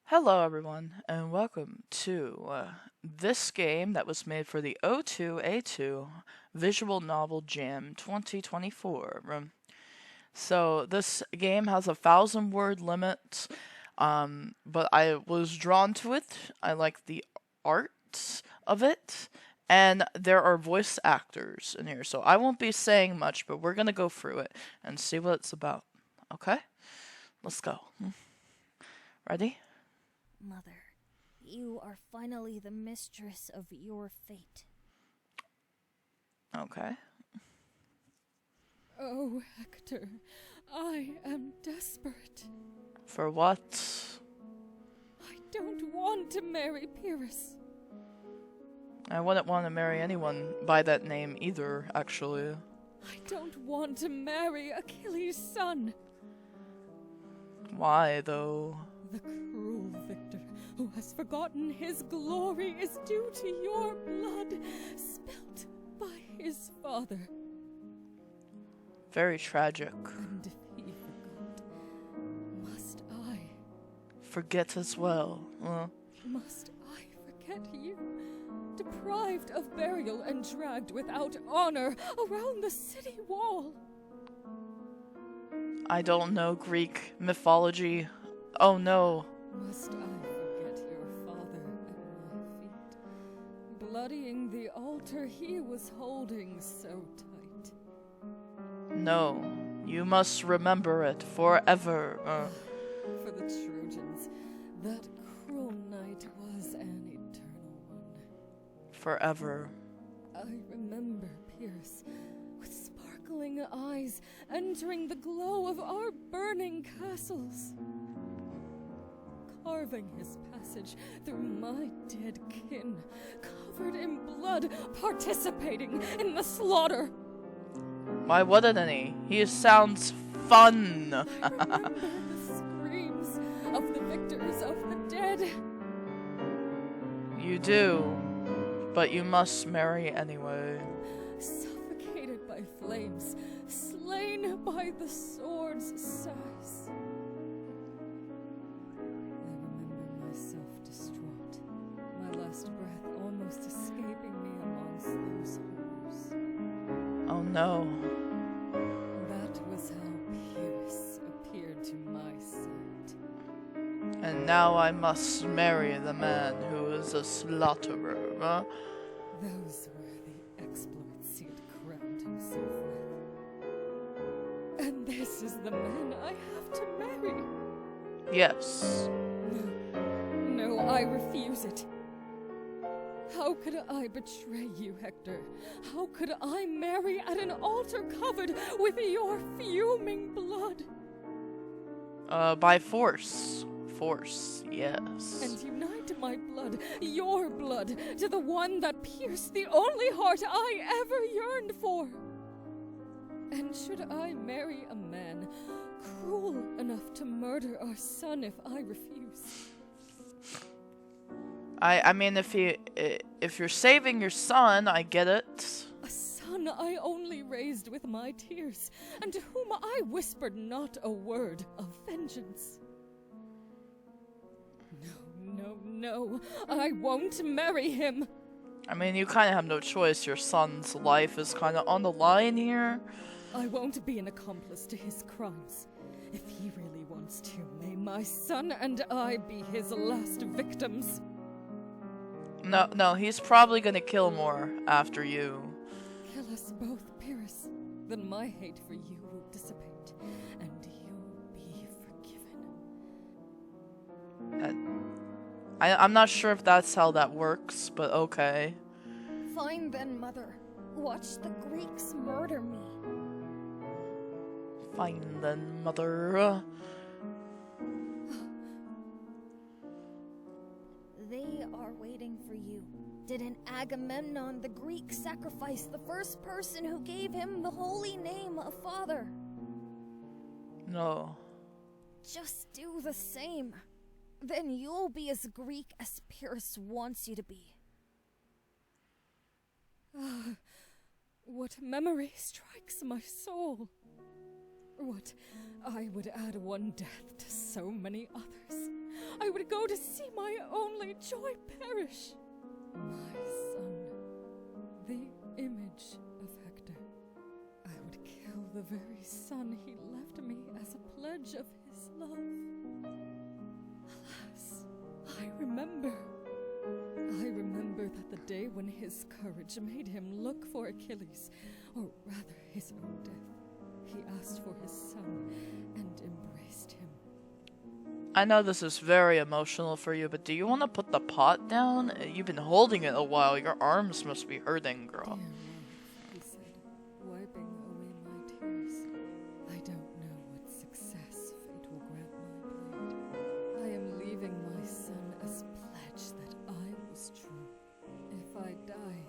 Hello, everyone, and welcome to this game that was made for the O2A2 Visual Novel Jam 2024. So, this game has 1,000 word limit, but I was drawn to it. I like the art of it, and there are voice actors in here, so I won't be saying much, but we're gonna go through it and see what it's about. Okay? Let's go. Ready? Mother, you are finally the mistress of your fate. Okay. Oh, Hector, I am desperate. For what? I don't want to marry Pyrrhus. I wouldn't want to marry anyone by that name either, actually. I don't want to marry Achilles' son. Why, though? The cruel victor who has forgotten his glory is due to your blood, spilt by his father. Very tragic. And if he forgot, must I? Forget as well. Must I forget you? Deprived of burial and dragged without honor around the city wall. I don't know Greek mythology. Oh no. Must I forget your father at my feet, bloodying the altar he was holding so tight? No. You must remember it forever. For the Trojans, that cruel night was an eternal one. Forever. I remember Pierce, with sparkling eyes, entering the glow of our burning castles, carving his passage through my dead kin, covered in blood, participating in the slaughter. Why wouldn't he? He sounds fun. I remember the screams of the victors of the dead. You do. But you must marry anyway. Suffocated by flames, slain by the sword's size. I remember myself distraught, my last breath almost escaping me amongst those horrors. Oh no. That was how Pyrrhus appeared to my sight. And now I must marry the man who is a slaughterer. Those were the exploits he had crowned himself with. And this is the man I have to marry. Yes. No, I refuse it. How could I betray you, Hector? How could I marry at an altar covered with your fuming blood? By force. Force, yes. And unite my blood, your blood, to the one that pierced the only heart I ever yearned for. And should I marry a man cruel enough to murder our son if I refuse? I mean, if you're saving your son, I get it. A son I only raised with my tears, and to whom I whispered not a word of vengeance. No, I won't marry him. I mean, you kind of have no choice. Your son's life is kind of on the line here. I won't be an accomplice to his crimes. If he really wants to, may my son and I be his last victims. No, he's probably gonna kill more after you. Kill us both, Pyrrhus. Then my hate for you will dissipate, and you'll be forgiven. I'm not sure if that's how that works, but okay. Fine then, Mother. Watch the Greeks murder me. Fine then, mother. They are waiting for you. Didn't Agamemnon the Greek sacrifice the first person who gave him the holy name of father? No. Just do the same. Then you'll be as Greek as Pyrrhus wants you to be. What memory strikes my soul? What, I would add one death to so many others. I would go to see my only joy perish. My son, the image of Hector. I would kill the very son he left me as a pledge of his love. Alas, I remember that the day when his courage made him look for Achilles, or rather his own death, he asked for his son and embraced him. I know this is very emotional for you, but do you want to put the pot down? You've been holding it a while. Your arms must be hurting, girl. Dear love, he said, wiping away my tears. I don't know what success fate will grant my blade. I am leaving my son as pledge that I was true. If I die,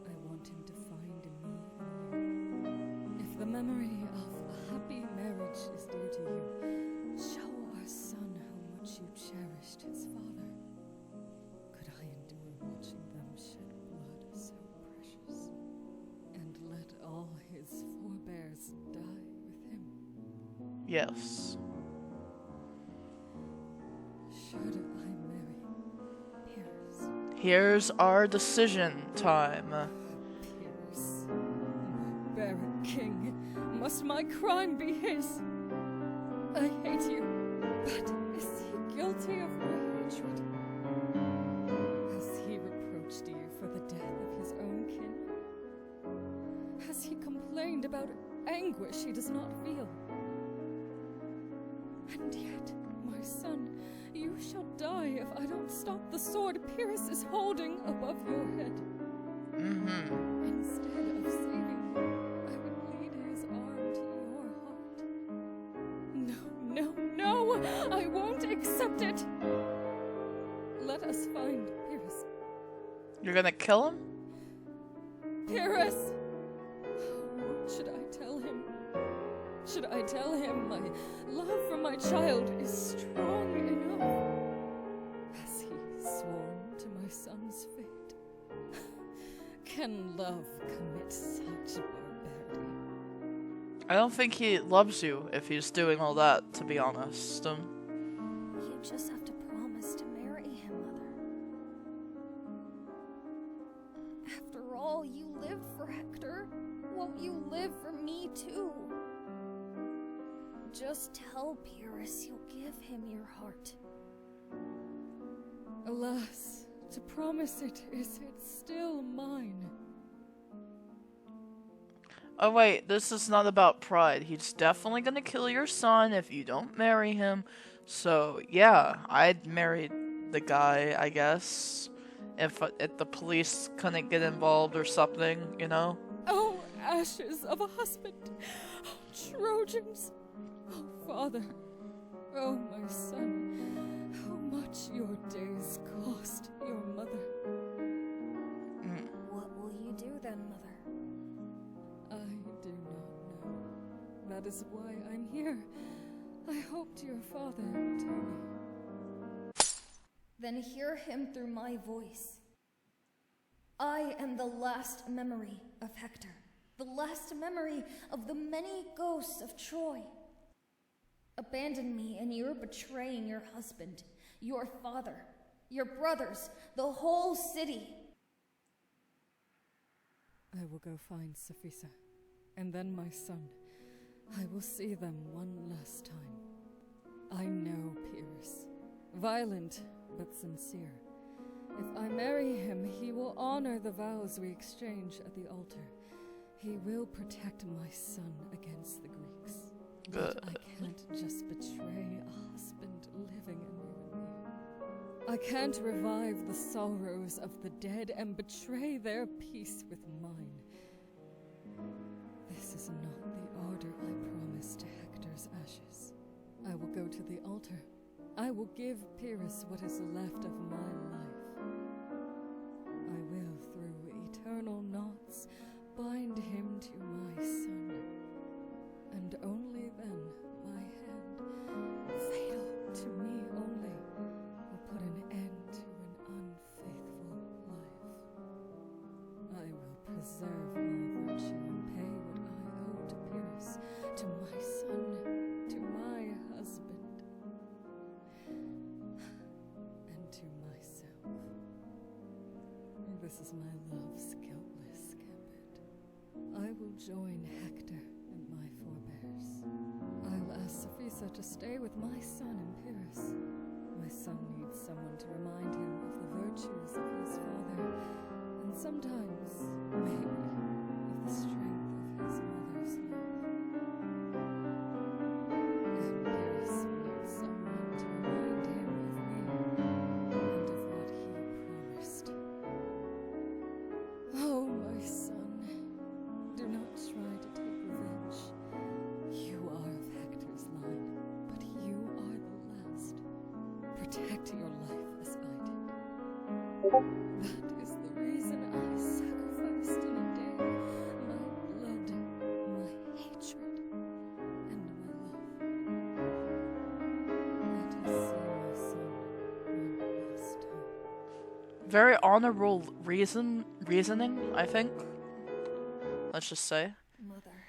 I want him to find in me alone. If the memory of a happy marriage is dear to you, show our son how much you cherished his father. Could I endure watching them shed blood so precious, and let all his forebears die with him? Yes. Should I marry Pyrrhus? Here's our decision time. Pyrrhus, barbaric king, must my crime be his? I hate you, but is he guilty of my hatred? Has he reproached you for the death of his own kin? Has he complained about anguish he does not feel? And yet, my son, you shall die if I don't stop the sword Pyrrhus is holding above your head. Instead of saving you, I would lead his arm to your heart. No, I won't accept it. Let us find Pyrrhus. You're gonna kill him? Pyrrhus! What should I tell him? Should I tell him my love for my child is strong enough? Has he sworn to my son's fate? Can love commit such barbarity? I don't think he loves you if he's doing all that, to be honest. You just have to promise to marry him, Mother. After all, you lived for Hector. Won't you live for me too? Just tell Pyrrhus you'll give him your heart. Alas, to promise it, is it still mine? Oh wait, this is not about pride. He's definitely gonna kill your son if you don't marry him. So yeah, I'd marry the guy, I guess. If the police couldn't get involved or something, you know? Oh, ashes of a husband! Oh, Trojans! Oh, father! Oh, my son! How much your days cost your mother! What will you do then, Mother? I do not know. That is why I'm here. I hoped your father would tell me. Then hear him through my voice. I am the last memory of Hector, the last memory of the many ghosts of Troy. Abandon me and you're betraying your husband, your father, your brothers, the whole city. I will go find Saphisa, and then my son. I will see them one last time. I know Pyrrhus. Violent, but sincere. If I marry him, he will honor the vows we exchange at the altar. He will protect my son against the Greeks. But I can't just betray a husband living in Ruin. I can't revive the sorrows of the dead and betray their peace with mine. This is not the ardor I promised to Hector's ashes. I will go to the altar. I will give Pyrrhus what is left of my life. I will, through eternal knots, bind him to my son. And only then my hand, fatal to me only, will put an end to an unfaithful life. I will preserve my virtue and pay what I owe to Pyrrhus, to my son, to my husband. this is my love's guiltless gambit. I will join Hector and my forebears. I'll ask Sophisa to stay with my son in Pyrrhus. My son needs someone to remind him of the virtues of his father, and sometimes, maybe, of the strength of his mother's love. And Pyrrhus needs someone to remind him of me, and of what he promised. Oh, my son, do not try to take revenge. You are of Hector's line, but you are the last. Protect your life as I did. That is the reason I sacrificed in a day my blood, my hatred, and my love. Let us see my son one last time. Very honorable reasoning, I think. Let's just say. Mother,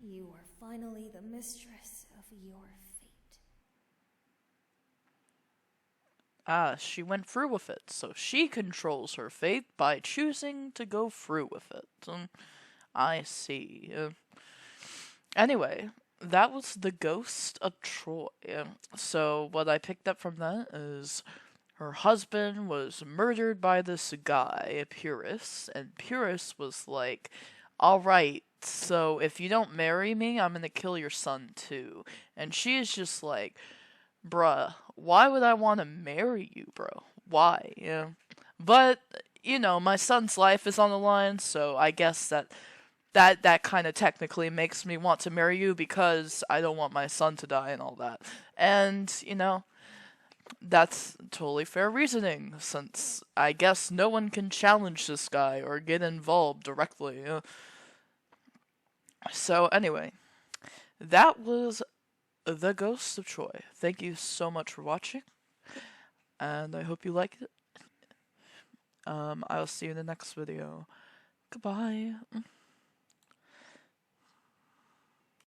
you are finally the mistress of your fate. Ah, she went through with it, so she controls her fate by choosing to go through with it. I see. Anyway, that was the ghost of Troy. So what I picked up from that is her husband was murdered by this guy, Pyrrhus, and Pyrrhus was like, alright, so if you don't marry me, I'm gonna kill your son too. And she is just like, bruh, why would I want to marry you, bro? Why? Yeah. But, my son's life is on the line, so I guess that kind of technically makes me want to marry you because I don't want my son to die and all that. And, that's totally fair reasoning, since I guess no one can challenge this guy or get involved directly. So, anyway, that was The Ghost of Troy. Thank you so much for watching, and I hope you liked it. I'll see you in the next video. Goodbye.